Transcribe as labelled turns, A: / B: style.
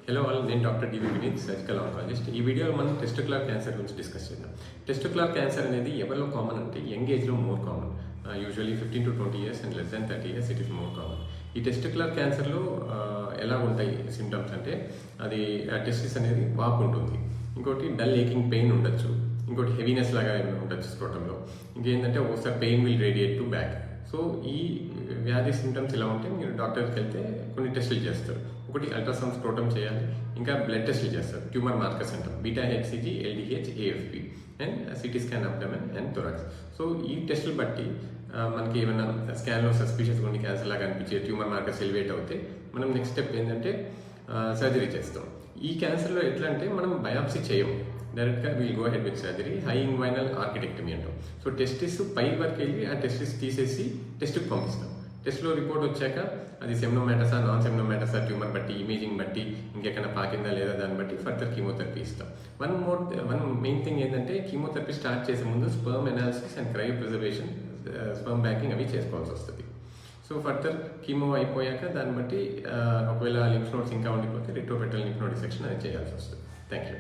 A: Hello all, నేను doctor డివి Vineet, surgical oncologist. ఈ వీడియోలో మనం టెస్టిక్యులర్ క్యాన్సర్ గురించి డిస్కస్ చేద్దాం. టెస్టిక్యులర్ క్యాన్సర్ అనేది ఎవరిలో కామన్ అంటే యంగ్ ఏజ్లో more common. Usually 15 to 20 years and less than 30 years it is more common. ఈ టెస్టిక్యులర్ క్యాన్సర్లో ఎలా ఉంటాయి సిమ్టమ్స్ అంటే, అది టెస్టిస్ అనేది వాపు ఉంటుంది, ఇంకోటి డల్ ఏకింగ్ పెయిన్ ఉండొచ్చు, ఇంకోటి హెవీనెస్ లాగా ఏమైనా ఉండొచ్చు స్క్రోటంలో, ఇంకేంటంటే ఒకసారి pain will radiate to back. So ఈ వ్యాధి సిమ్టమ్స్ ఇలా ఉంటే మీరు డాక్టర్కి వెళ్తే కొన్ని టెస్టులు చేస్తారు. ఒకటి అల్ట్రాసౌండ్ స్క్రోటం చేయాలి, ఇంకా బ్లడ్ టెస్టులు చేస్తారు, ట్యూమర్ మార్కర్స్ అంటాం, beta HCG, LDH, AFP and CT scan abdomen and thorax. So ఈ టెస్టులు బట్టి మనకి ఏమైనా స్కాన్లో సస్పిషియస్ కొన్ని క్యాన్సర్ లాగా అనిపించే ట్యూమర్ మార్కర్స్ ఎలివేట్ అవుతే మనం నెక్స్ట్ స్టెప్ ఏంటంటే సర్జరీ చేస్తాం. ఈ క్యాన్సర్లో ఎట్లా అంటే మనం బయాప్సీ చేయము, డైరెక్ట్గా we'll go ahead with surgery, high inguinal orchiectomy అంటాం. సో టెస్టిస్ పై వరకు వెళ్ళి ఆ టెస్టిస్ తీసేసి టెస్ట్కి పంపిస్తాం. టెస్ట్లో రిపోర్ట్ వచ్చాక అది సెమినోమాటసా, నాన్ సెమినోమాటసా, ట్యూమర్ బట్టి, ఇమేజింగ్ బట్టి, ఇంకెక్కడ పాకిందా లేదా దాన్ని బట్టి ఫర్దర్ కీమోథెరపీ ఇస్తాం. వన్ మెయిన్ థింగ్ ఏంటంటే, కీమోథెరపీ స్టార్ట్ చేసే ముందు sperm analysis and cryo preservation, sperm banking అవి చేసుకోవాల్సి వస్తుంది. సో ఫర్దర్ కీమో అయిపోయాక దాన్ని బట్టి ఒకవేళ లింఫ్ నోడ్స్ ఇంకా ఉండిపోతే రెట్రోపెటల్ లింఫ్ నోడ్ డిసెక్షన్ అది చేయాల్సి వస్తుంది. Thank you.